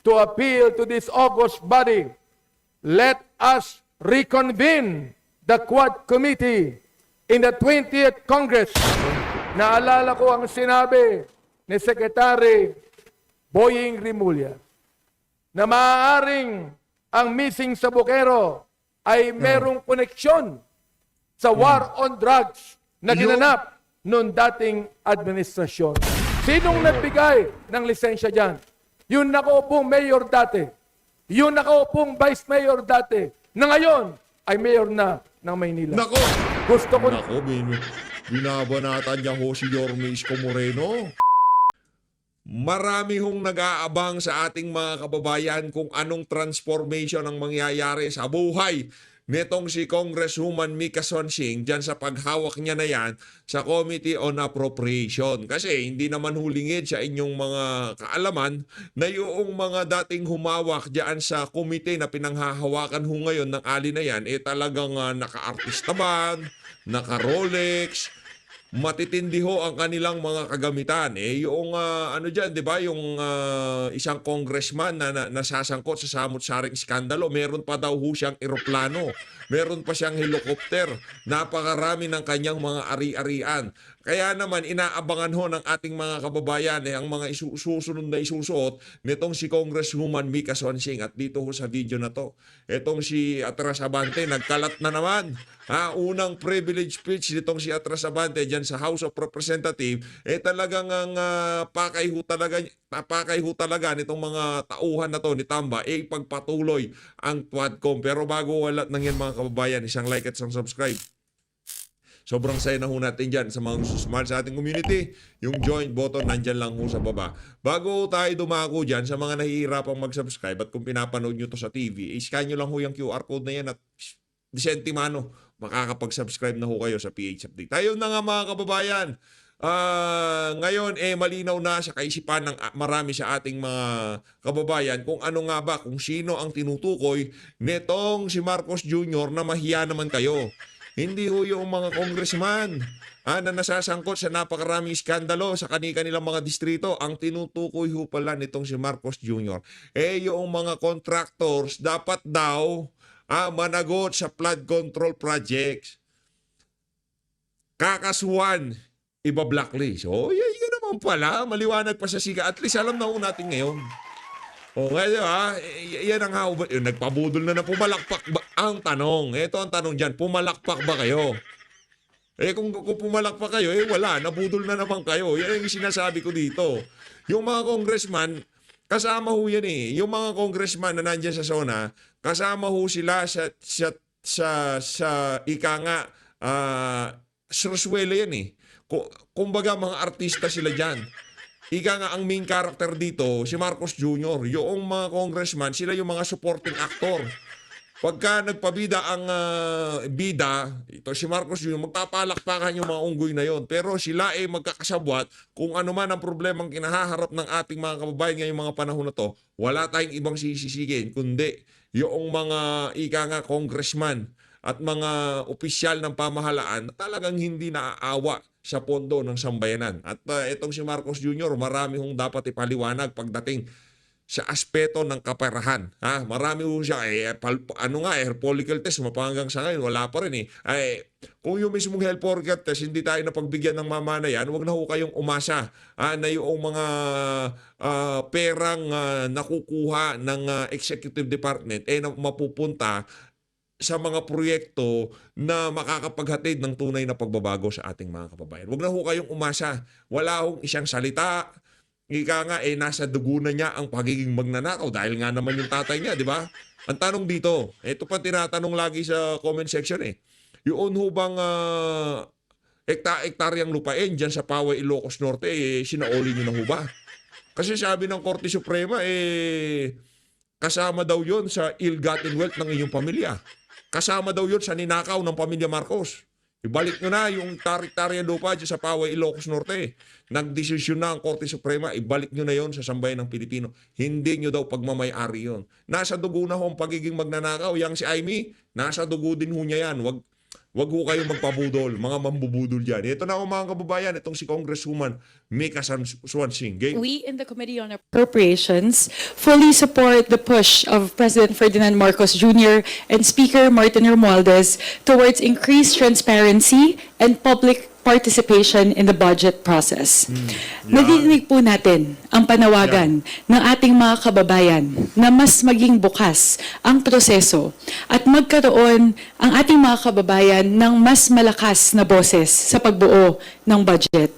to appeal to this august body. Let us reconvene the Quad Committee in the 20th Congress. Naalala ko ang sinabi ni Secretary Boying Rimulya na maaaring ang missing sa Bukero ay merong koneksyon sa war on drugs na ginanap noong dating administrasyon. Sinong nagbigay ng lisensya dyan? Yung nakaupong mayor dati. Yung nakaupong vice mayor dati. Na ngayon ay mayor na ng Maynila. Nako! Gusto ko Nako, binabanatan niya ho si Yorme Isko Moreno. Marami hong nag-aabang sa ating mga kababayan kung anong transformation ang mangyayari sa buhay netong si Congresswoman Mika Sonsing dyan sa paghawak niya na yan sa Committee on Appropriation. Kasi hindi naman hulingid sa inyong mga kaalaman na yung mga dating humawak dyan sa committee na pinanghahawakan ho ngayon ng ali na yan, talagang naka-artista band, naka-Rolex, matitindi ho ang kanilang mga kagamitan. Yung ano dyan, di ba, yung isang congressman na nasasangkot sa samut-saring skandalo, meron pa daw ho siyang eroplano, meron pa siyang helicopter, napakarami ng kanyang mga ari-arian. Kaya naman, inaabangan ho ng ating mga kababayan ang mga susunod na isusuot nitong si Congresswoman Mika Sonsing. At dito ho sa video na to, itong si Atras Abante, nagkalat na naman. Unang privilege speech nitong si Atras Abante dyan sa House of Representatives, talagang ang pakay ho talaga nitong mga tauhan na to ni Tamba, pagpatuloy ang Quadcom. Pero bago wala nang yan mga kababayan, isang like at isang subscribe. Sobrang saya na ho natin dyan sa mga smart sa ating community. Yung join button nandyan lang ho sa baba. Bago tayo dumako dyan sa mga nahihirapang mag-subscribe at kung pinapanood nyo to sa TV, scan nyo lang ho yung QR code na yan at disentimano, makakapag-subscribe na ho kayo sa PH Update. Tayo na nga mga kababayan. Ngayon malinaw na sa kaisipan ng marami sa ating mga kababayan kung ano nga ba, kung sino ang tinutukoy netong si Marcos Jr. na mahiya naman kayo. Hindi ho yung mga congressman na nasasangkot sa napakaraming skandalo sa kanilang mga distrito. Ang tinutukoy ho pala nitong si Marcos Jr. Yung mga contractors dapat daw managot sa flood control projects. Kakasuhan, iba-blacklist. Yan naman pala. Maliwanag pa sa siga. At least alam na ho natin ngayon. Ngayon yan ang hawak. Nagpabudol na pumalakpak ba? Ang tanong. Ito ang tanong dyan. Pumalakpak ba kayo? Kung pumalakpak kayo, wala. Nabudol na naman kayo. Yan yung sinasabi ko dito. Yung mga congressman, kasama ho yan Yung mga congressman na nandyan sa zona, kasama ho sila sa ika nga, Sarsuela yan Kumbaga mga artista sila dyan. Ika nga ang main character dito, si Marcos Jr. Yung mga congressman, sila yung mga supporting actor. Pagka nagpabida ang bida, ito si Marcos Jr., magpapalakpakan yung mga unggoy na yon. Pero sila magkakasabwat kung ano man ang problemang kinahaharap ng ating mga kababayan ngayong mga panahon na to, wala tayong ibang sisisigin, kundi yung mga ika nga congressman at mga opisyal ng pamahalaan na talagang hindi naaawa sa pondo ng sambayanan. At itong si Marcos Jr., marami hong dapat ipaliwanag pagdating sa aspeto ng kaperahan. Marami ho siya, hair follicle test, mapanggang sa ngayon, wala pa rin kung yung mismong health follicle test, hindi tayo napagbigyan ng mama na yan, huwag na ho kayong umasa na yung mga perang nakukuha ng executive department, na mapupunta sa mga proyekto na makakapaghatid ng tunay na pagbabago sa ating mga kababayan. Huwag na ho kayong umasa. Wala hong isang salita. Ika nga, nasa dugo na niya ang pagiging magnanakaw dahil nga naman yung tatay niya, di ba? Ang tanong dito, ito pa tinatanong lagi sa comment section Yun ho bang ektaryang lupain dyan sa Poway, Ilocos Norte, sinaoli niyo na ho ba? Kasi sabi ng Korte Suprema, kasama daw yon sa ill-gotten wealth ng inyong pamilya. Kasama daw yun sa ninakaw ng pamilya Marcos. Ibalik nyo na yung tarik-tarian lupa dyan sa Poway, Ilocos Norte. Nagdesisyon na ang Korte Suprema, ibalik nyo na yon sa sambayan ng Pilipino. Hindi nyo daw pagmamay-ari yon. Nasa dugo na ho ang pagiging magnanakaw. Yang si Amy, nasa dugo din ho niya yan. Wag ho kayong magpabudol, mga mambubudol dyan. Ito na ako mga kababayan, itong si Congresswoman Mika Swansing. Game. We in the Committee on Appropriations fully support the push of President Ferdinand Marcos Jr. and Speaker Martin Romualdez towards increased transparency and public participation in the budget process. Nadidinig po natin ang panawagan ng ating mga kababayan na mas maging bukas ang proseso at magkaroon ang ating mga kababayan ng mas malakas na boses sa pagbuo ng budget.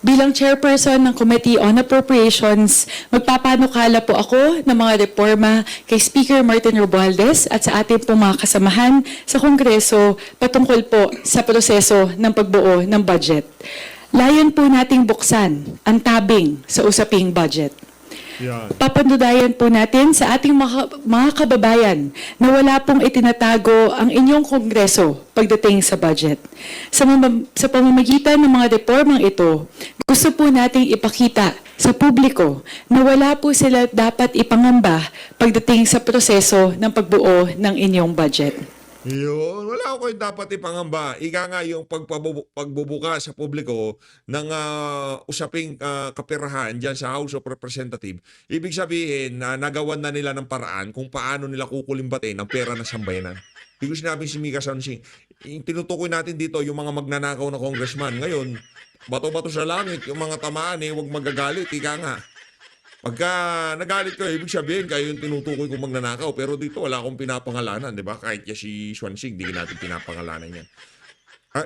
Bilang chairperson ng Committee on Appropriations, magpapanukala po ako ng mga reforma kay Speaker Martin Romualdez at sa ating pong mga kasamahan sa Kongreso patungkol po sa proseso ng pagbuo ng budget. Layon po nating buksan ang tabing sa usaping budget. Yan. Papandudayan po natin sa ating mga kababayan na wala pong itinatago ang inyong kongreso pagdating sa budget. Sa pamamagitan ng mga reformang ito, gusto po nating ipakita sa publiko na wala po sila dapat ipangamba pagdating sa proseso ng pagbuo ng inyong budget. Yun, wala ko kayong dapat ipangamba. Ika nga yung pagbubuka sa publiko ng usaping kaperahan dyan sa House of Representatives. Ibig sabihin na nagawan na nila ng paraan kung paano nila kukulimbatin ang pera ng sambayanan. Hindi ko sinabi si Mika Swansing. Tinutukoy natin dito yung mga magnanakaw na congressman. Ngayon, bato-bato sa langit, yung mga tamaan huwag magagalit. Ika nga. Pagka nagalit ko, ibig sabihin kayo yung tinutukoy kong magnanakaw. Pero dito wala akong pinapangalanan, di ba? Kahit niya si Swansing, di natin pinapangalanan yan.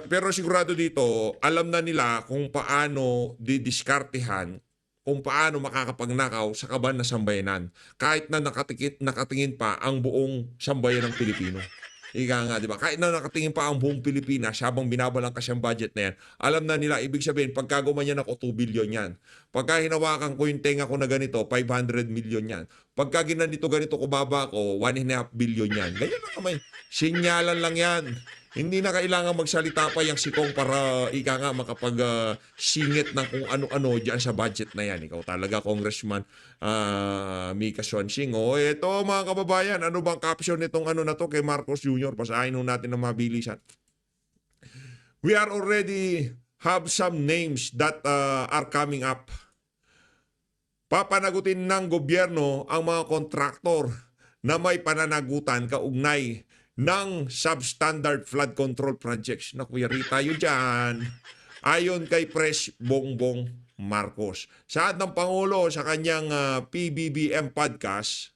Pero sigurado dito, alam na nila kung paano didiskartehan, kung paano makakapagnakaw sa kaban na sambayanan. Kahit na nakatingin pa ang buong sambayan ng Pilipino. Ika nga, di ba? Kahit na nakatingin pa ang buong Pilipinas habang binabalangkas yung budget na yan, alam na nila, ibig sabihin, pagka gumanyan ako, 2 billion yan. Pagka hinawakan ko yung tenga ko na ganito, 500 million yan. Pagka ganito ko baba ko, 1.5 billion yan. Ganyan lang naman. Sinyalan lang yan. Hindi na kailangan magsalita pa yung sikong para ika nga makapag-singit ng kung ano-ano dyan sa budget na yan. Ikaw talaga, Congressman Mika Swansing. Ito mga kababayan, ano bang caption nitong ano na to kay Marcos Jr.? Basahin ho natin ng mabilisan. We are already have some names that are coming up. Papanagutin ng gobyerno ang mga kontraktor na may pananagutan kaugnay ng substandard flood control projects. Naku, yari tayo dyan. Ayon kay Pres Bongbong Marcos. Saad ng Pangulo sa kanyang PBBM podcast,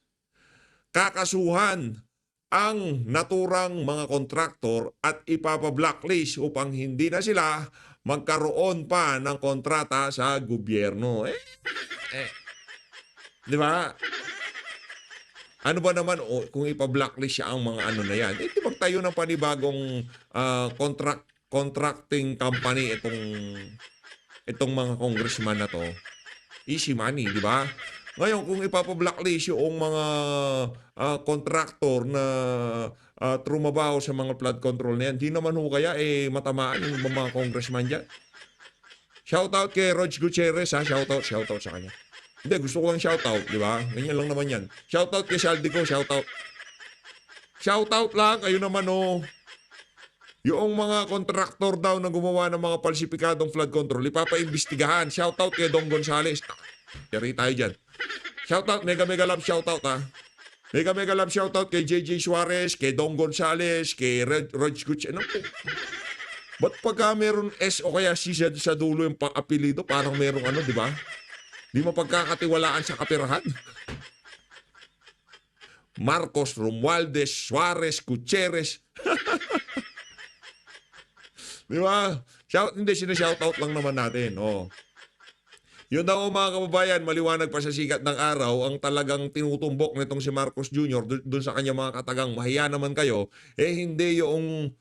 kakasuhan ang naturang mga kontraktor at ipapa-blacklist upang hindi na sila magkaroon pa ng kontrata sa gobyerno. Di ba? Ano ba naman kung ipa-blacklist siya ang mga ano na yan? Hindi magtayo ng panibagong contracting company itong mga congressman na to. Easy money, di ba? Ngayon, kung ipapa-blacklist yung mga contractor na trumabaho sa mga flood control na yan, di naman ho kaya matamaan yung mga congressman dyan. Shoutout kay Rog Gutierrez, ha? Shoutout sa kanya. Hindi, gusto ko lang shoutout, di ba? Ganyan lang naman yan. Shoutout kay Saldico, shoutout. Shoutout lang, kayo naman yung mga kontraktor daw na gumawa ng mga falsipikadong flood control, ipapaimbestigahan. Shoutout kay Dong Gonzales. Yari tayo dyan. Shoutout, mega love shoutout ha. Mega love shoutout kay JJ Suarez, kay Dong Gonzales, kay Rog Gutierrez. Ano po? Ba't pagka meron S o kaya C sa dulo yung pang-apelido, parang merong ano, di ba? Di mo pagkakatiwalaan sa kapirahan. Marcos, Romualdez, Suarez, Gutierrez. Di ba? Hindi, sinashoutout lang naman natin. Yun daw mga kababayan, maliwanag pa sa sikat ng araw, ang talagang tinutumbok nitong si Marcos Jr. Doon sa kanya mga katagang, mahiya naman kayo, hindi yung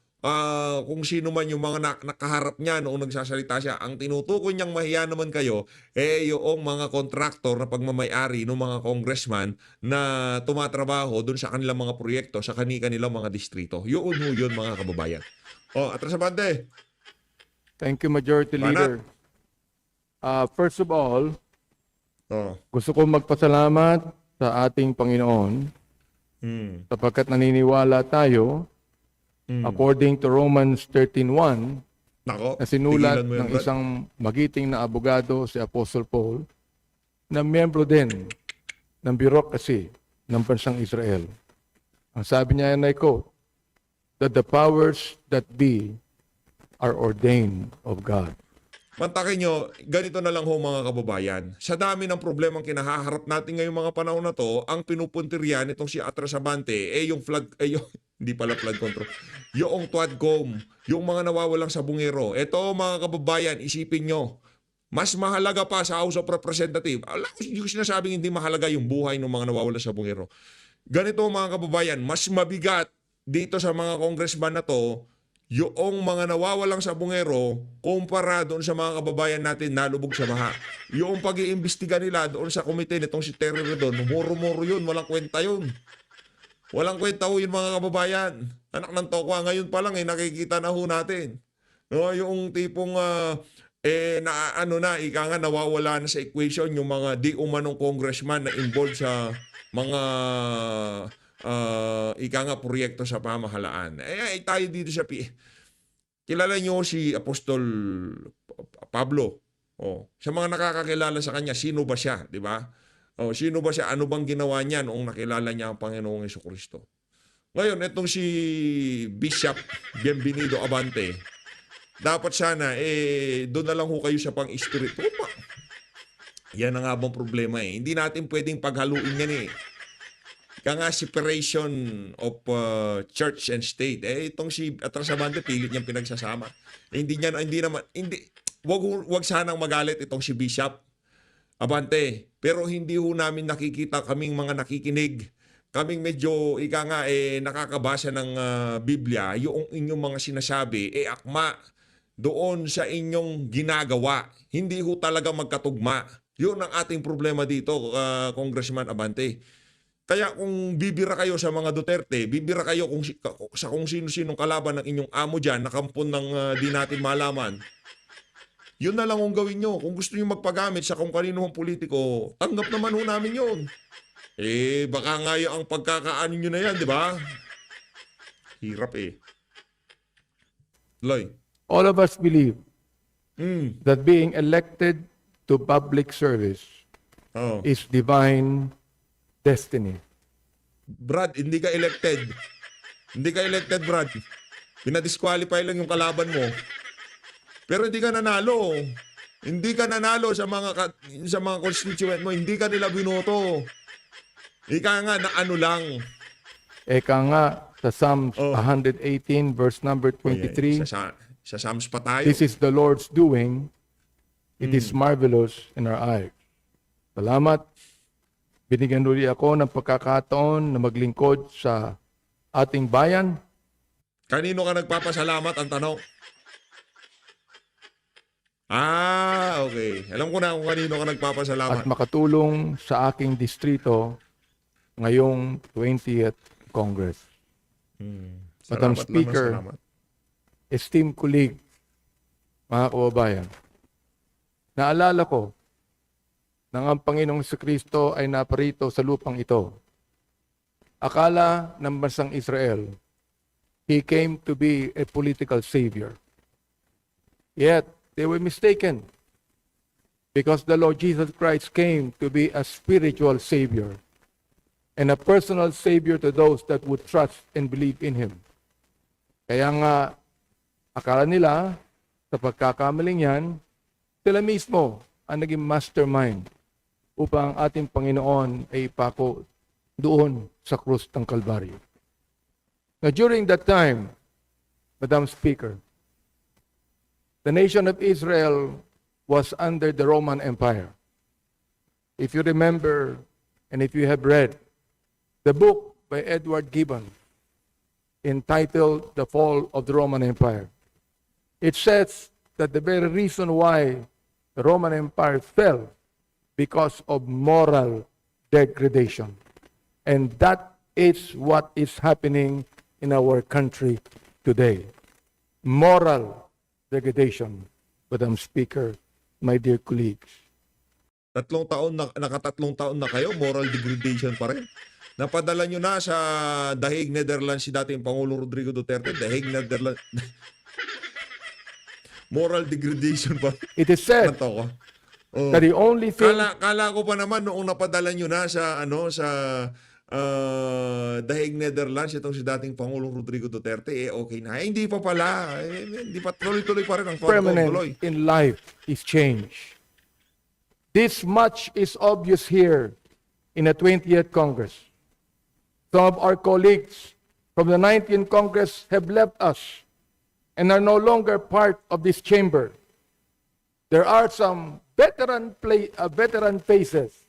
kung sino man yung mga nakaharap niya noong nagsasalita siya. Ang tinutukoy niyang mahiya naman kayo, yung mga kontraktor na pagmamayari ng mga congressman na tumatrabaho doon sa kanilang mga proyekto, sa kanilang mga distrito. Yun mga kababayan. Atras sa bande. Thank you, Majority Leader. First of all, gusto ko magpasalamat sa ating Panginoon sapagkat naniniwala tayo according to Romans 13:1, Nako, na sinulat tigilan mo yun, ng Brad. isang magiting na abogado, si Apostle Paul, na miyembro din ng bureaucracy ng bansang Israel. Ang sabi niya, and I quote, that the powers that be are ordained of God. Mantakin nyo, ganito na lang ho mga kababayan. Sa dami ng problemang kinahaharap natin ngayong mga panahon na to, ang pinupuntiryan itong si Atras Abante, yung flood, yung, hindi pala flood control, yung Tuadcom, yung mga nawawalang sabungero. Ito mga kababayan, isipin nyo, mas mahalaga pa sa House of Representatives. Alam ko, yung sinasabing hindi mahalaga yung buhay ng mga nawawalang sabungero. Ganito mga kababayan, mas mabigat dito sa mga congressman na to, yung mga nawawalang sabungero kumpara doon sa mga kababayan natin nalubog sa baha. Yung pag-iimbestiga nila doon sa komite nitong si Terry Redon, muro-muro yun, walang kwenta yun. Walang kwenta ho yun mga kababayan. Anak ng tokwa, ngayon pa lang nakikita na ho natin. No, yung tipong ika nga nawawala na sa equation yung mga di umanong congressman na involved sa mga ika nga proyekto sa pamahalaan. Tayo dito sa kilala nyo si Apostol Pablo. Sa mga nakakakilala sa kanya, sino ba siya, di ba? Sino ba siya? Ano bang ginawa niya noong nakilala niya ang Panginoong Jesucristo? Ngayon, itong si Bishop Bienvenido Abante, dapat sana, doon na lang ho kayo sa pang-espiritu. Yan ang nga bang problema Hindi natin pwedeng paghaluin yan Kaya nga separation of church and state. Itong si Atras Abante, pilit niyang pinagsasama. Wag sanang magalit itong si Bishop Abante. Pero hindi ho namin nakikita kaming mga nakikinig. Kaming medyo, nakakabasa ng Biblia, yung inyong mga sinasabi, akma doon sa inyong ginagawa. Hindi ho talaga magkatugma. Yun ang ating problema dito, Congressman Abante. Kaya kung bibira kayo sa mga Duterte, bibira kayo sa kung sino-sinong kalaban ng inyong amo dyan, nakampon ng di natin malaman, yun na lang ang gawin nyo. Kung gusto nyo magpagamit sa kung kanino ang politiko, tanggap naman ho namin yun. Baka nga yung ang pagkakaano nyo na yan, di ba? Hirap Loy. All of us believe Mm. that being elected to public service Oh. is divine destiny. Brad, hindi ka elected. Hindi ka elected, Brad. Pinadisqualify lang yung kalaban mo. Pero hindi ka nanalo. Hindi ka nanalo sa mga constituent mo. Hindi ka nila binoto. Ika nga na ano lang. Eka nga sa Psalms Oh. 118 verse number 23, Sa Psalms pa tayo. this is the Lord's doing. It is marvelous in our eyes. Salamat. Binigyan uli ako ng pagkakataon na maglingkod sa ating bayan. Kanino ka nagpapasalamat ang tanong? Okay. Alam ko na kung kanino ka nagpapasalamat. At makatulong sa aking distrito ngayong 20th Congress. Madam Salamat Speaker, lang, salamat. esteemed colleague, mga kababayan, naalala ko nang ang Panginoong Kristo ay naparito sa lupang ito. Akala ng bansang Israel, He came to be a political savior. Yet, they were mistaken because the Lord Jesus Christ came to be a spiritual savior and a personal savior to those that would trust and believe in Him. Kaya nga, akala nila, sa pagkakamaling yan, sila mismo ang naging mastermind upang ating Panginoon ay ipako doon sa krus ng Kalbaryo. Now, during that time, Madam Speaker, the nation of Israel was under the Roman Empire. If you remember, and if you have read, the book by Edward Gibbon entitled The Fall of the Roman Empire, it says that the very reason why the Roman Empire fell because of moral degradation. And that is what is happening in our country today. Moral degradation, Madam Speaker, my dear colleagues. Nakatatlong taon na kayo, moral degradation pa rin. Napadala nyo na sa The Hague, Netherlands si dating Pangulong Rodrigo Duterte. The Hague, Netherlands. Moral degradation pa. It is said Kanto ko. Oh. that the only thing Kala ko pa naman noong napadala nyo na sa The Hague, Netherlands itong si dating Pangulong Rodrigo Duterte okay na. Hindi pa pala. Hindi pa tuloy-tuloy pa rin ang permanent tuloy. in life is change. This much is obvious here in the 20th Congress. Some of our colleagues from the 19th Congress have left us and are no longer part of this chamber. There are some veteran faces,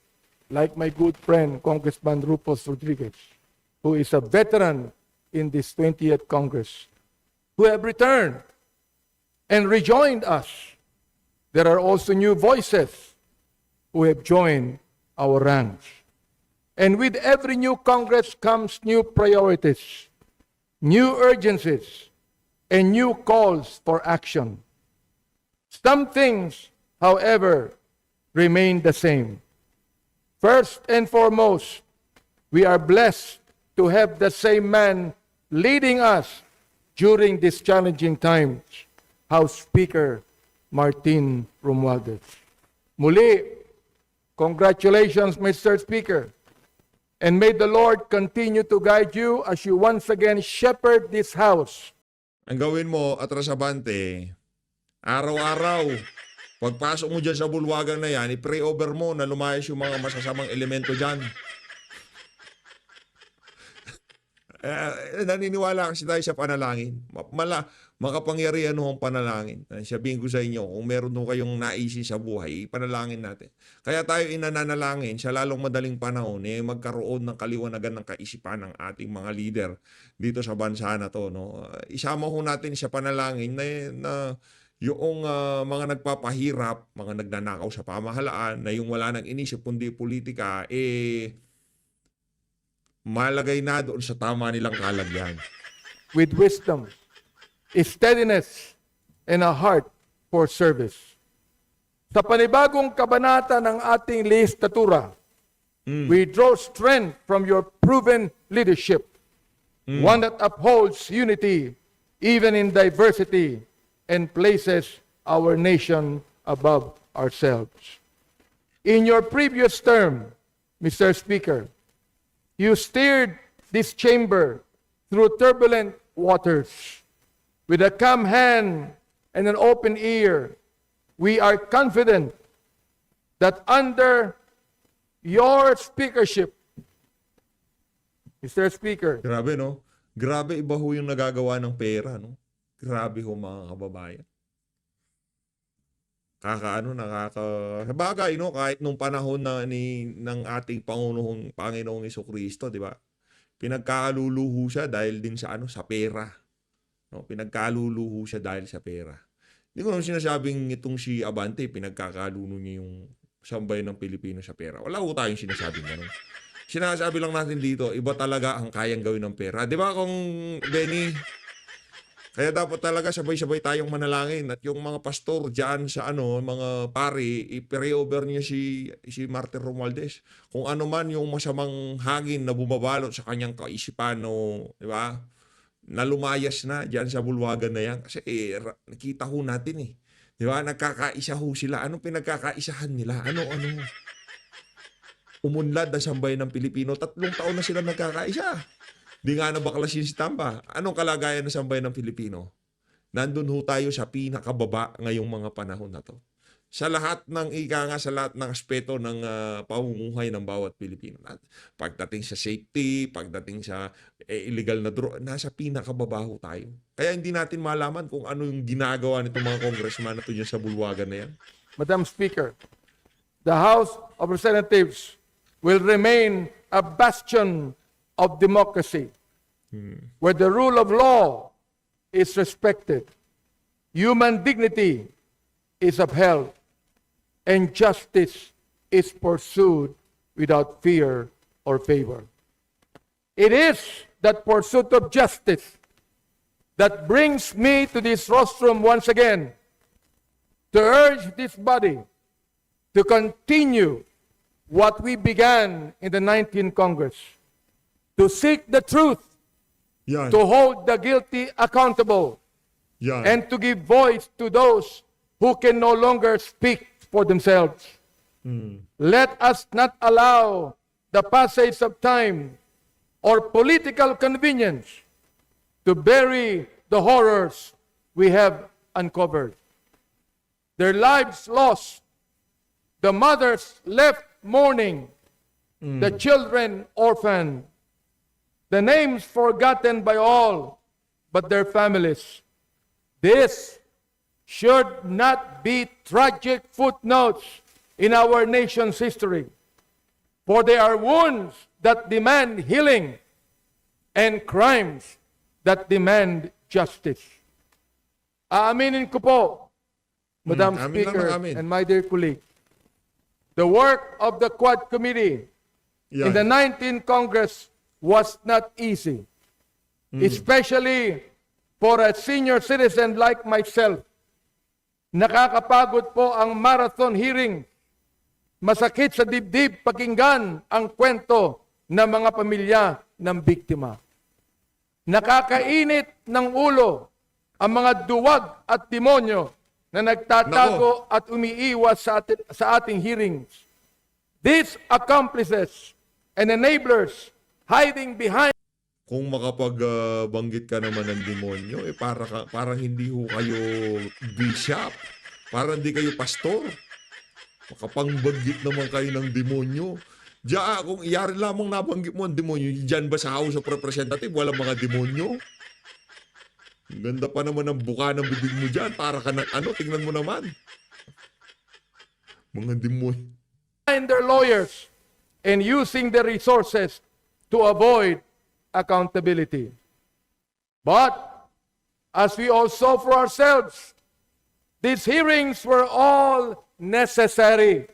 like my good friend Congressman Rufus Rodriguez, who is a veteran in this 20th Congress, who have returned and rejoined us. There are also new voices who have joined our ranks. And with every new Congress comes new priorities, new urgencies, and new calls for action. Some things, however, remain the same. First and foremost, we are blessed to have the same man leading us during these challenging times, House Speaker Martin Romualdez. Muli, congratulations, Mr. Speaker. And may the Lord continue to guide you as you once again shepherd this House. Ang gawin mo, atrasabante, araw-araw, pagpasok mo dyan sa bulwagan na yan, i-pray over mo na lumayas yung mga masasamang elemento dyan. Naniniwala kasi tayo sa panalangin. Makapangyarihan ho ang panalangin. Sabihin ko sa inyo, kung meron ho kayong naisin sa buhay, panalangin natin. Kaya tayo inananalangin sa lalong madaling panahon, magkaroon ng kaliwanagan ng kaisipan ng ating mga leader dito sa bansa na to. No? Isama ho natin sa panalangin na yung mga nagpapahirap, mga nagnanakaw sa pamahalaan, na yung wala nang inisip kundi politika, malagay na doon sa tama nilang kalagyan. With wisdom, steadiness, and a heart for service. Sa panibagong kabanata ng ating legislatura, we draw strength from your proven leadership, one that upholds unity even in diversity and places our nation above ourselves. In your previous term, Mr. Speaker, you steered this chamber through turbulent waters. With a calm hand and an open ear, we are confident that under your speakership, Mr. Speaker, Grabe, no? Grabe, iba ho yung nagagawa ng pera, no? Grabe ho, mga kababayan. Sabagay, no? Kahit nung panahon ng ating Panginoong Jesucristo, di ba? Pinagkaluluho siya dahil din sa sa pera. No? Pinagkaluluho siya dahil sa pera. Hindi ko naman sinasabing itong si Abante, pinagkakaluno niya yung sambayan ng Pilipino sa pera. Wala ko tayong sinasabing gano'n. Sinasabi lang natin dito, iba talaga ang kayang gawin ng pera. Di ba kung Benny? Kaya dapat talaga sabay-sabay tayong manalangin at yung mga pastor diyan sa mga pari, i-pray over niya si Martin Romualdez. Kung ano man yung masamang hangin na bumabalot sa kanyang kaisipan, di ba? Na lumayas na diyan sa bulwagan na yan. Kasi nakita ho natin Di ba? Nagkakaisa ho sila. Anong pinagkakaisahan nila? Ano? Umunlad na sambayan ng Pilipino. 3 taon na sila nagkakaisa. Di nga nabaklasin si Tamba. Anong kalagayan ng sambayan ng Pilipino? Nandun ho tayo sa pinakababa ngayong mga panahon na to. Sa lahat ng sa lahat ng aspeto ng pamumuhay ng bawat Pilipino. Pagdating sa safety, pagdating sa illegal na nasa pinakababa ho tayo. Kaya hindi natin malaman kung ano yung ginagawa nitong mga congressman na to dyan sa bulwagan na yan. Madam Speaker, the House of Representatives will remain a bastion of democracy, where the rule of law is respected, human dignity is upheld, and justice is pursued without fear or favor. It is that pursuit of justice that brings me to this rostrum once again to urge this body to continue what we began in the 19th Congress, to seek the truth, Yan. to hold the guilty accountable, Yan. and to give voice to those who can no longer speak for themselves. Let us not allow the passage of time or political convenience to bury the horrors we have uncovered. Their lives lost, the mothers left mourning, the children orphaned, the names forgotten by all but their families. This should not be tragic footnotes in our nation's history, for they are wounds that demand healing and crimes that demand justice. Aaminin ko po, Madam amin Speaker lang, amin. and my dear colleague, the work of the Quad Committee in Yan. the 19th Congress was not easy, especially for a senior citizen like myself. Nakakapagod po ang marathon hearing. Masakit sa dibdib pakinggan ang kwento ng mga pamilya ng biktima. Nakakainit ng ulo ang mga duwag at demonyo na nagtatago at umiiwas sa ating hearings. These accomplices and enablers hiding behind Kung makapagbanggit ka naman ng demonyo, parang hindi ho kayo bishop. Parang hindi kayo pastor. Makapangbanggit naman kayo ng demonyo. Diyan, kung iyari lamang nabanggit mo ang demonyo, diyan ba sa House of Representatives, walang mga demonyo? Ang ganda pa naman ng buka ng bibig mo dyan. Para ka na, tingnan mo naman. Mga demonyo. their lawyers and using their resources to avoid accountability. But, as we all saw for ourselves, these hearings were all necessary.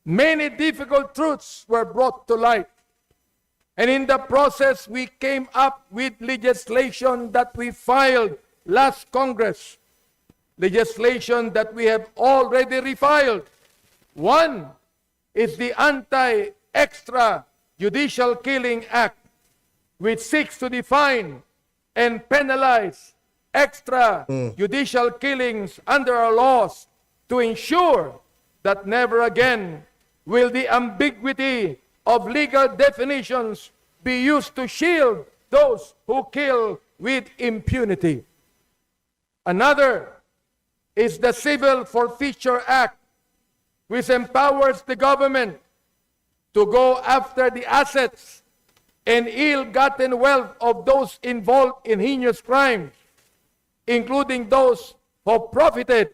Many difficult truths were brought to light. And in the process, we came up with legislation that we filed last Congress. Legislation that we have already refiled. One is the Anti-Extrajudicial Killing Act, which seeks to define and penalize extrajudicial killings under our laws to ensure that never again will the ambiguity of legal definitions be used to shield those who kill with impunity. Another is the Civil Forfeiture Act, which empowers the government to go after the assets and ill-gotten wealth of those involved in heinous crimes, including those who profited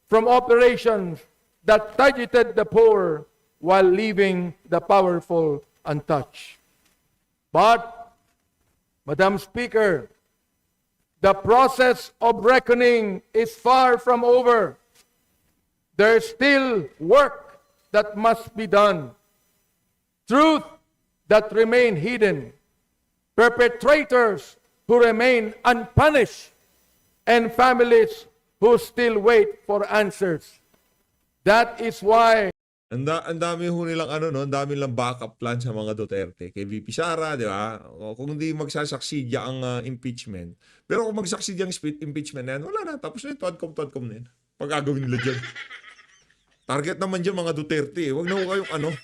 from operations that targeted the poor while leaving the powerful untouched. But, Madam Speaker, the process of reckoning is far from over. There's still work that must be done. Truth that remain hidden. Perpetrators who remain unpunished. And families who still wait for answers. That is why Ang dami ho nilang ang dami lang backup plan sa mga Duterte. Kay VP Sara, di ba? O, kung hindi magsasaksidya ang impeachment. Pero kung magsaksidya ang impeachment na yan, wala na. Tapos na yun, tuadcom na yun. Pag gagawin nila dyan. Target naman dyan mga Duterte. Huwag na ho kayong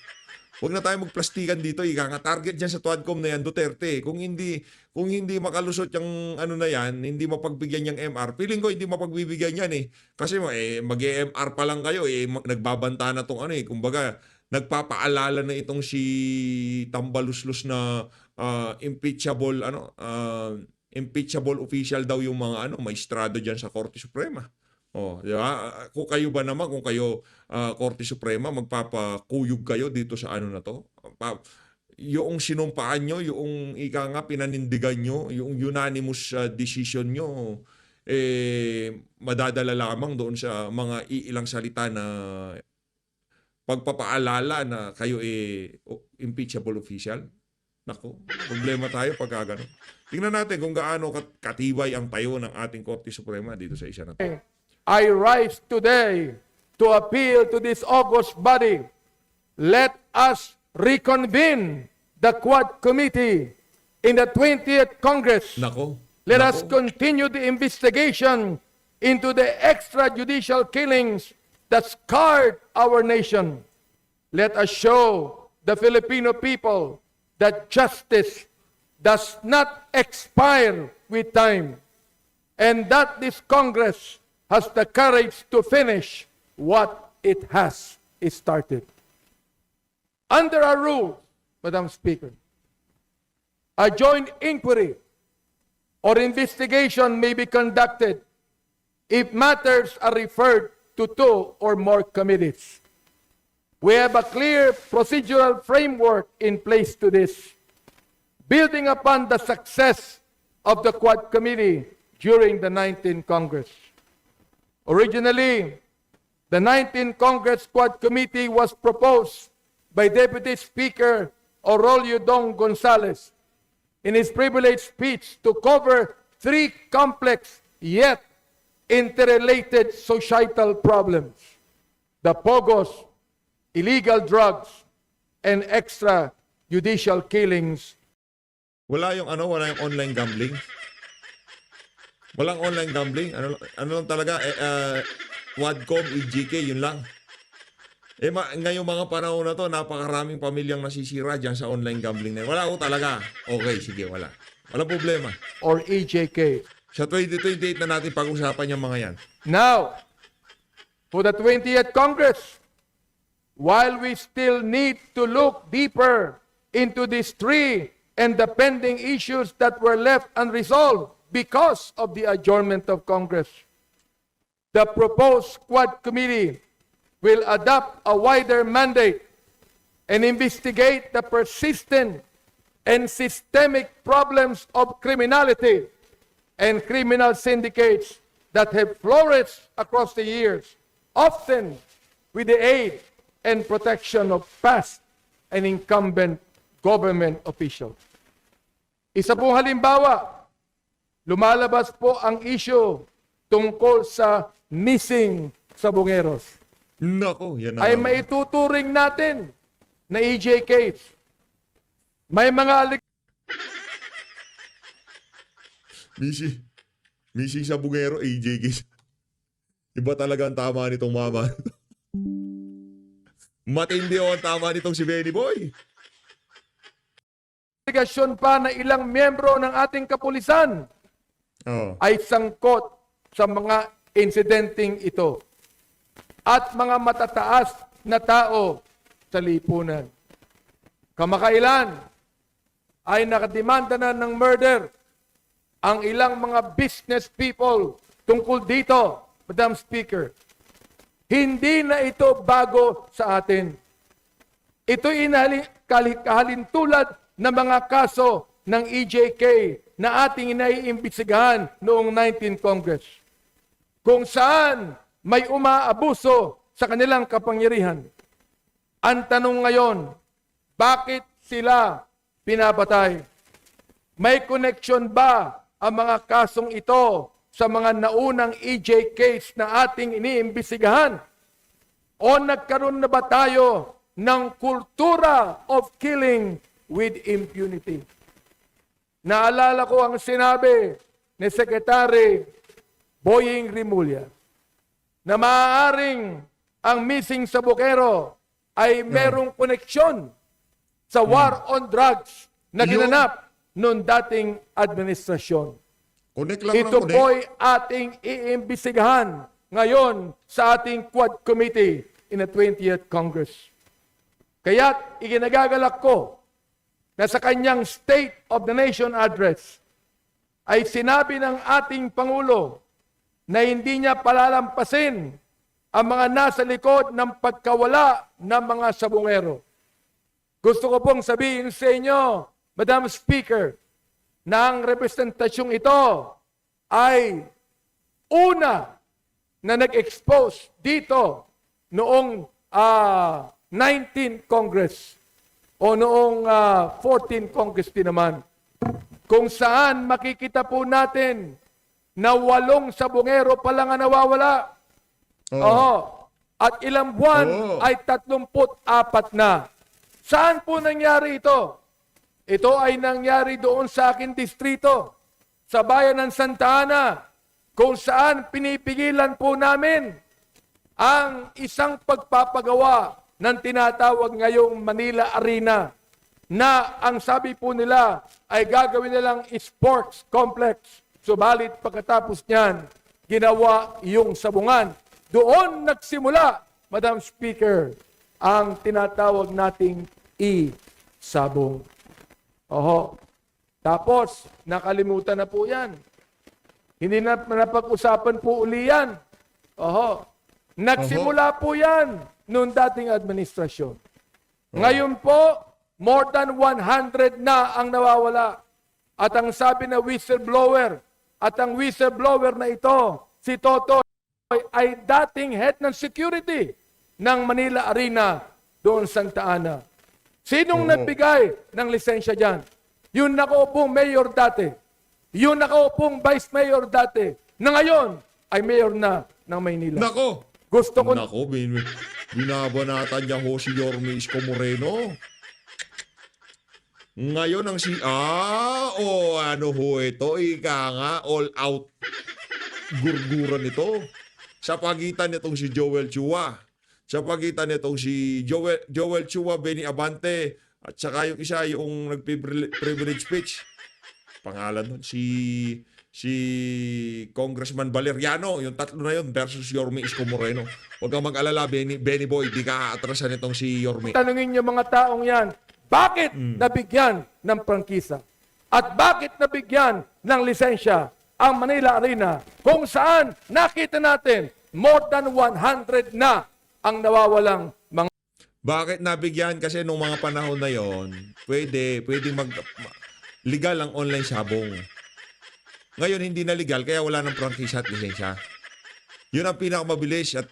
huwag na tayo magplastikan dito. Ika nga, target dyan sa tuadcom na yan, Duterte. Kung hindi makalusot yung na yan, hindi mapagbigyan yung MR. Feeling ko hindi mapagbibigyan yan eh. Kasi mag-MR pa lang kayo nagbabanta na tong kumbaga, nagpapaalala na itong si Tambaluslos na impeachable impeachable official daw yung mga maestrado diyan sa Korte Suprema. Oh, di ba? Kung kayo ba naman, kung kayo Korte Suprema, magpapakuyog kayo dito sa na to? Yung sinumpaan nyo, yung pinanindigan nyo, yung unanimous decision nyo, madadala lamang doon sa mga iilang salita na pagpapaalala na kayo impeachable official. Nako, problema tayo pag gano'n. Tingnan natin kung gaano katibay ang tayo ng ating Korte Suprema dito sa isa na to. I rise today to appeal to this august body. Let us reconvene the Quad Committee in the 20th Congress. Nako. Let us Nako. continue the investigation into the extrajudicial killings that scarred our nation. Let us show the Filipino people that justice does not expire with time, and that this Congress has the courage to finish what it has started. Under our rules, Madam Speaker, a joint inquiry or investigation may be conducted if matters are referred to two or more committees. We have a clear procedural framework in place to this, building upon the success of the Quad Committee during the 19th Congress. Originally, the 19th Congress Quad Committee was proposed by Deputy Speaker Aurelio Dong Gonzales in his privileged speech to cover three complex yet interrelated societal problems: the POGOs, illegal drugs, and extrajudicial killings. Wala yung wala yung online gambling. Walang online gambling. Ano lang talaga, Quadcom, EGK, yun lang. Ngayong mga panahon na to, napakaraming pamilyang nasisira dyan sa online gambling na yun. Wala ko talaga. Okay, sige, wala. Walang problema. Or EJK. Sa 2028 na natin pag-usapan yung mga yan. Now, for the 20th Congress, while we still need to look deeper into these three and the pending issues that were left unresolved because of the adjournment of Congress, the proposed Quad Committee will adopt a wider mandate and investigate the persistent and systemic problems of criminality and criminal syndicates that have flourished across the years, often with the aid and protection of past and incumbent government officials. Isa pong halimbawa, lumalabas po ang issue tungkol sa missing sabongeros. Nako, yan na. Ay maituturing natin na EJ case. May mga Missing sa bungero, AJ. Iba talaga ang tama nitong mama. Matindi ang tama nitong si Benny Boy. investigasyon pa na ilang miyembro ng ating kapulisan Oh. ay sangkot sa mga insidenteng ito at mga matataas na tao sa lipunan. Kamakailan ay nakademanda na ng murder ang ilang mga business people tungkol dito, Madam Speaker. Hindi na ito bago sa atin. Ito'y kahalintulad ng mga kaso ng EJK na ating inaiimbestigahan noong 19th Congress, kung saan may umaabuso sa kanilang kapangyarihan. Ang tanong ngayon, bakit sila pinapatay? May connection ba ang mga kasong ito sa mga naunang EJ case na ating iniimbestigahan? O nagkaroon na ba tayo ng kultura of killing with impunity? Naalala ko ang sinabi ni Secretary Boying Rimulya na maaaring ang missing sa Bukero ay merong koneksyon sa war on drugs na ginanap noong dating administrasyon. Connect lang Ito ng connect. po'y ating iimbestigahan ngayon sa ating Quad Committee in the 20th Congress. Kaya't iginagagalak ko na sa kanyang State of the Nation address ay sinabi ng ating Pangulo na hindi niya palalampasin ang mga nasa likod ng pagkawala ng mga sabungero. Gusto ko pong sabihin sa inyo, Madam Speaker, na ang representasyong ito ay una na nag-expose dito noong 19th Congress o noong 14th Congress din naman, kung saan makikita po natin na 8 sabungero pa lang ang nawawala. Oo. At ilang buwan ay 34 na. Saan po nangyari ito? Ito ay nangyari doon sa aking distrito, sa bayan ng Santa Ana, kung saan pinipigilan po namin ang isang pagpapagawa ng tinatawag ngayong Manila Arena na ang sabi po nila ay gagawin nilang sports complex. Subalit pagkatapos niyan, ginawa yung sabungan. Doon nagsimula, Madam Speaker, ang tinatawag nating sabong. Oho. Tapos, nakalimutan na po yan. Hindi na napag-usapan po uli yan. Oho. Nagsimula po yan noong dating administrasyon. Ngayon po, more than 100 na ang nawawala. At ang sabi na whistleblower, at ang whistleblower na ito, si Toto, ay dating head ng security ng Manila Arena doon Santa Ana. Sinong nagbigay ng lisensya dyan? Yung nakaupong mayor dati. Yung nakaupong vice mayor dati. Na ngayon ay mayor na ng Maynila. Nako! Gusto ko Nako, binabanatan niya ho si Yorme Isko Moreno. Ngayon ang ano ho ito, ika nga, all out gurguran ito. Sa pagitan nitong si Joel Chua. Sa pagitan nitong si Joel Chua, Benny Abante, at saka yung isa, yung nag-privilege speech. Pangalan nun, si Congressman Valeriano, yung tatlo na yun versus Yorme Isko Moreno. Huwag kang mag-alala, Benny Boy, di ka aatrasan itong si Yorme. tanungin niyo mga taong yan, bakit nabigyan ng prangkisa? At bakit nabigyan ng lisensya ang Manila Arena kung saan nakita natin more than 100 na ang nawawalang mga Bakit nabigyan? Kasi nung mga panahon na yon, pwede legal ang online sabong. Ngayon hindi na legal kaya wala nang prangkisa at lisensya. Yun ang pinakamabilis at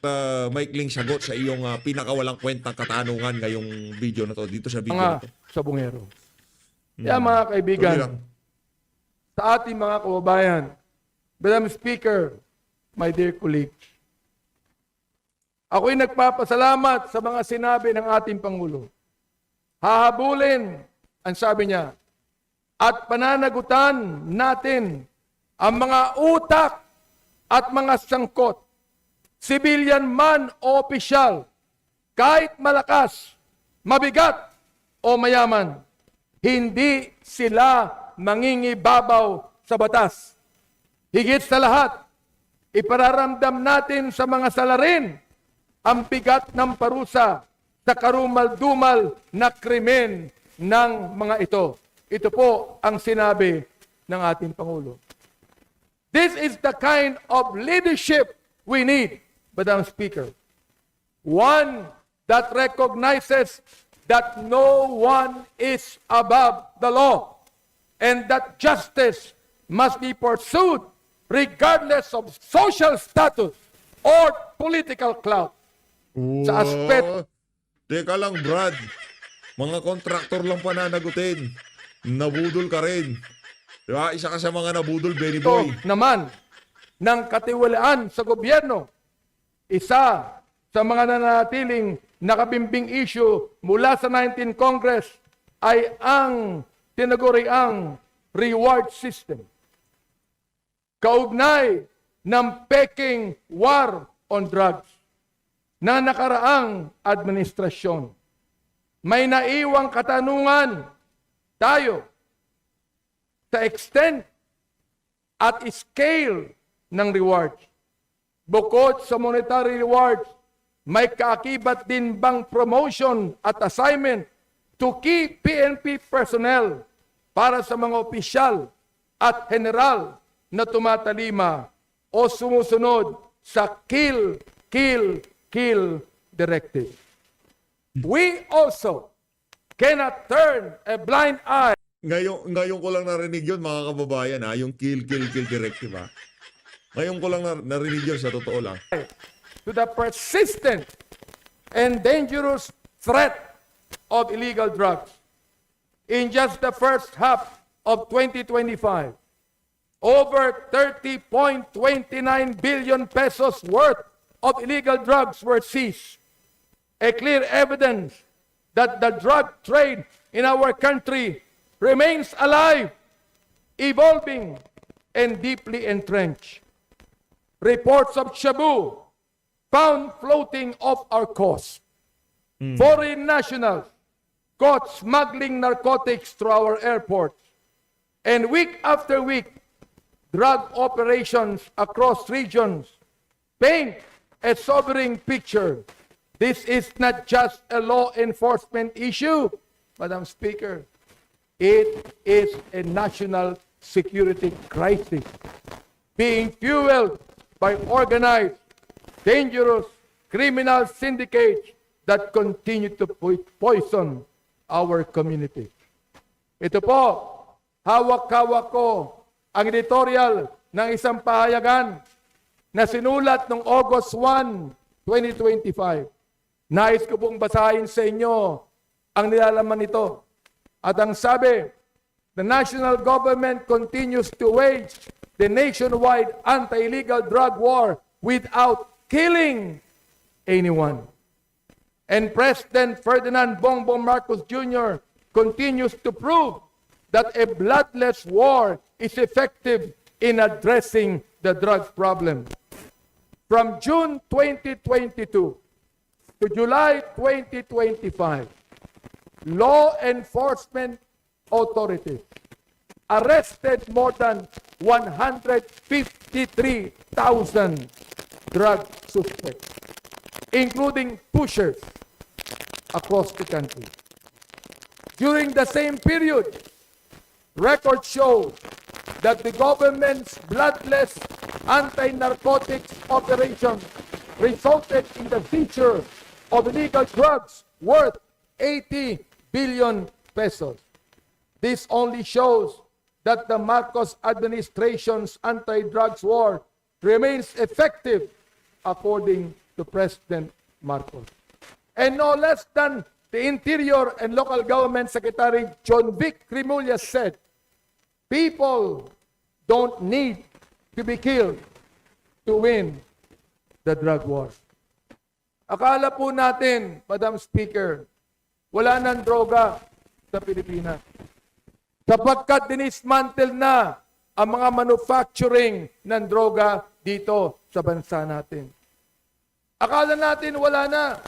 maikling sagot sa iyong pinakawalang kwentang katanungan ngayong video na to, dito sa video na to. sabungero. Kaya mga kaibigan, Tuloy lang. sa ating mga kababayan, Madam Speaker, my dear colleagues, ako'y nagpapasalamat sa mga sinabi ng ating Pangulo. Hahabulin, ang sabi niya, at pananagutan natin ang mga utak at mga sangkot, civilian man o opisyal, kahit malakas, mabigat o mayaman, hindi sila mangingibabaw sa batas. Higit sa lahat, ipararamdam natin sa mga salarin ang bigat ng parusa sa karumal-dumal na krimen ng mga ito. Ito po ang sinabi ng ating Pangulo. This is the kind of leadership we need, Madam Speaker. One that recognizes that no one is above the law and that justice must be pursued regardless of social status or political clout. Sa aspeto. Teka lang, Brad. Mga kontraktor lang pananagutin. Nabudol ka rin. Diba? Isa ka sa mga nabudol, Benny Boy. Ito naman ng katiwalaan sa gobyerno. Isa sa mga nanatiling nakabimbing issue mula sa 19th Congress ay ang tinaguriang reward system. Kaugnay ng Peking War on Drugs na nakaraang administrasyon. May naiwang katanungan tayo sa extent at scale ng rewards. Bukod sa monetary rewards, may kaakibat din bang promotion at assignment to key PNP personnel para sa mga opisyal at general na tumatalima o sumusunod sa kill directive. We also cannot turn a blind eye Ngayon ko lang narinig yun, mga kababayan, yung kill directive, ha? Ngayon ko lang narinig yun, sa totoo lang. to the persistent and dangerous threat of illegal drugs. In just the first half of 2025, over 30.29 billion pesos worth of illegal drugs were seized. A clear evidence that the drug trade in our country remains alive, evolving, and deeply entrenched. Reports of Shabu found floating off our coast. Foreign nationals caught smuggling narcotics through our airports. And week after week, drug operations across regions paint a sobering picture. This is not just a law enforcement issue, Madam Speaker. It is a national security crisis being fueled by organized, dangerous criminal syndicates that continue to poison our community. Ito po, hawak-hawak ko ang editorial ng isang pahayagan na sinulat noong August 1, 2025. Nais ko pong basahin sa inyo ang nilalaman nito. At ang sabi, the national government continues to wage the nationwide anti-illegal drug war without killing anyone. And President Ferdinand Bongbong Marcos Jr. continues to prove that a bloodless war is effective in addressing the drug problem. From June 2022 to July 2025, law enforcement authorities arrested more than 153,000 drug suspects, including pushers across the country. During the same period, records show that the government's bloodless anti-narcotics operation resulted in the seizure of illegal drugs worth 80 billion pesos. This only shows that the Marcos administration's anti-drugs war remains effective, according to President Marcos. And no less than the Interior and Local Government Secretary John Vic Rimulya said, people don't need to be killed to win the drug war. Akala po natin, Madam Speaker, wala nang droga sa Pilipinas. Sapagkat dinismantle na ang mga manufacturing ng droga dito sa bansa natin. Akala natin wala na.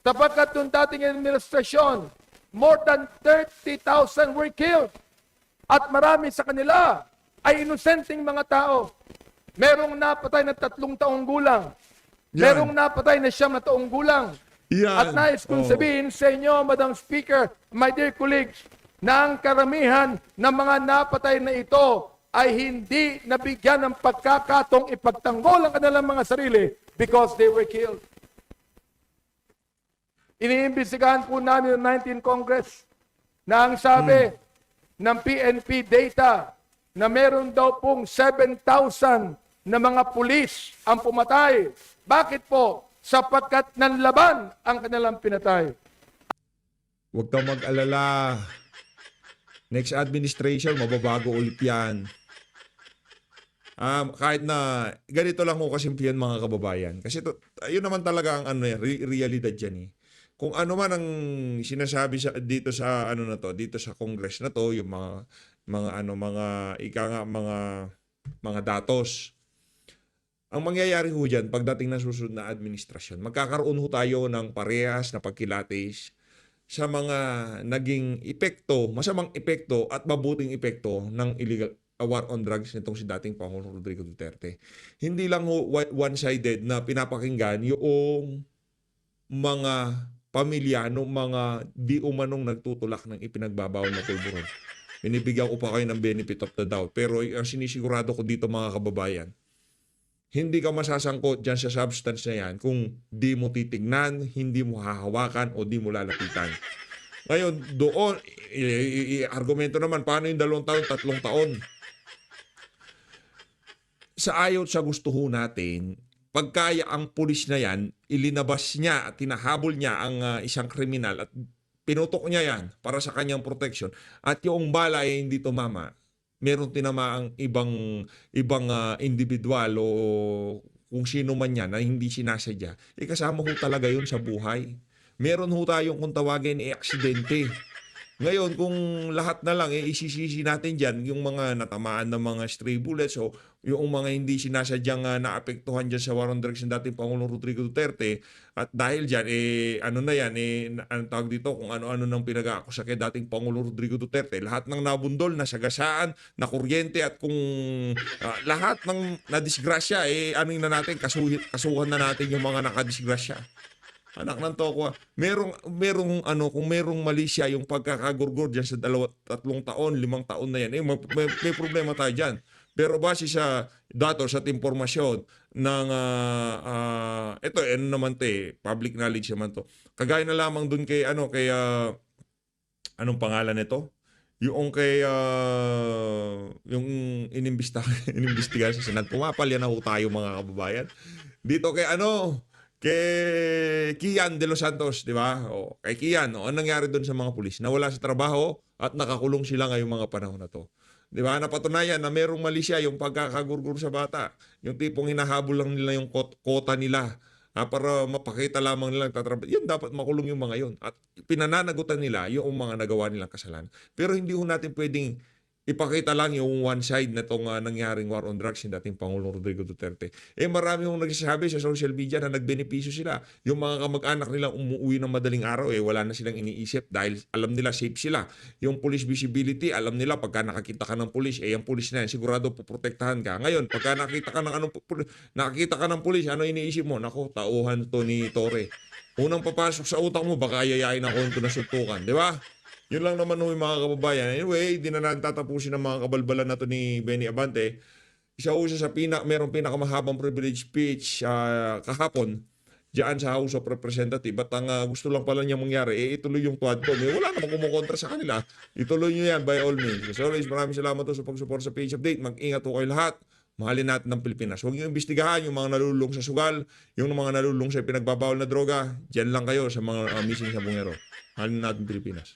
Sapagkat yung dating administrasyon, more than 30,000 were killed. At marami sa kanila ay inosenteng mga tao. Merong napatay na 3 taong gulang. Merong napatay na 9 taong gulang. Yan. At nais kong sabihin sa inyo, Madam Speaker, my dear colleagues, na ang karamihan ng mga napatay na ito ay hindi nabigyan ng pagkakatong ipagtanggol ang kanilang mga sarili because they were killed. Iniimbestigahan po namin ng 19th Congress na ang sabi ng PNP data na meron daw pong 7,000 na mga pulis ang pumatay. Bakit po? Sapagkat nanlaban ang kanilang pinatay. Huwag kang mag-alala. Next administration, mababago ulit yan. Kahit na, ganito lang ko kasimplihan mga kababayan. Kasi yun naman talaga ang realidad dyan eh. Kung ano man ang sinasabi dito sa dito sa Congress na to, yung mga datos. Ang mangyayari ho dyan, pagdating ng susunod na administrasyon, magkakaroon ho tayo ng parehas na pagkilatis sa mga naging epekto, masamang epekto at mabuting epekto ng illegal war on drugs nitong si dating Pangulong Rodrigo Duterte. Hindi lang one-sided na pinapakinggan yung mga pamilyano, mga di umanong nagtutulak ng ipinagbabawal na pulburon. Binibigyan ko pa kayo ng benefit of the doubt. Pero ang sinisigurado ko dito mga kababayan, hindi ka masasangkot dyan sa substance na yan kung di mo titignan, hindi mo hahawakan o di mo lalapitan. Ngayon, doon, argumento naman, paano yung 2 taon, 3 taon? Sa ayaw sa gusto ho natin, pagkaya ang pulis na yan, ilinabas niya at tinahabol niya ang isang kriminal at pinutok niya yan para sa kanyang protection at yung bala ay hindi tumama, meron tinamaang ibang individual o kung sino man yan na hindi sinasadya, kasama ho talaga yun sa buhay. Meron ho tayong kung tawagin aksidente. Ngayon, kung lahat na lang, isisisi natin dyan yung mga natamaan ng mga stray bullets o yung mga hindi sinasadyang naapektuhan dyan sa war on drugs ng dating Pangulong Rodrigo Duterte. At dahil dyan, ano na yan, ano tawag dito, kung ano-ano nang pinag-aakusa kay dating Pangulong Rodrigo Duterte. Lahat ng nabundol, nasagasaan, na kuryente at kung lahat ng nadisgrasya, ano na natin, kasuhan na natin yung mga nakadisgrasya. Anak ng toko, merong kung merong mali siya yung pagkakagurgur diyan sa 2-3 taon, 5 taon na yan, may problema tayo diyan. Pero base sa datos at impormasyon ng ito naman public knowledge naman to. Kagaya na lamang dun kay anong pangalan nito? Yung kay yung inimbestigahan sa Senado. Pumapalya na ho tayo mga kababayan. Dito kay kay Kian de los Santos, di ba? O, kay Kian, anong nangyari doon sa mga pulis? Nawala sa trabaho at nakakulong sila ngayong mga panahon na to. Di ba? Napatunayan na merong mali siya yung pagkakagurgur sa bata. Yung tipong hinahabol lang nila yung kota nila para mapakita lamang nilang tatrabaho. Yan dapat makulong yung mga yun. At pinananagutan nila yung mga nagawa nilang kasalanan. Pero hindi ho natin pwedeng ipakita lang yung one side na itong nangyaring war on drugs ng dating Pangulong Rodrigo Duterte. Marami yung nagsasabi sa social media na nagbenepisyo sila. Yung mga kamag-anak nilang umuwi ng madaling araw, wala na silang iniisip dahil alam nila safe sila. Yung police visibility, alam nila pagka nakakita ka ng police, yung police na yan, sigurado poprotektahan ka. Ngayon, pagka nakakita ka ng police, ano iniisip mo? Naku, tauhan to ni Torre. Unang papasok sa utak mo, baka ayayain ako ito na suntukan. Di ba? Yun lang naman yung mga kababayan. Anyway, di na natin tatapusin ang mga kabalbalan na to ni Benny Abante. Isa ho siya sa merong pinakamahabang privilege speech kahapon diyan sa House of Representatives. At ang gusto lang pala niya mangyari, ituloy yung TWADCOM. Wala namang kumukontra sa kanila. Ituloy nyo yan by all means. As always, maraming salamat po sa pag-support sa Page Update. Mag-ingat po kayo lahat. Mahalin natin ng Pilipinas. Huwag niyo imbestigahan yung mga nalulung sa sugal, yung mga nalulung sa pinagbabawal na droga. Diyan lang kayo sa mga missing sa bungero. Mahalin natin Pilipinas.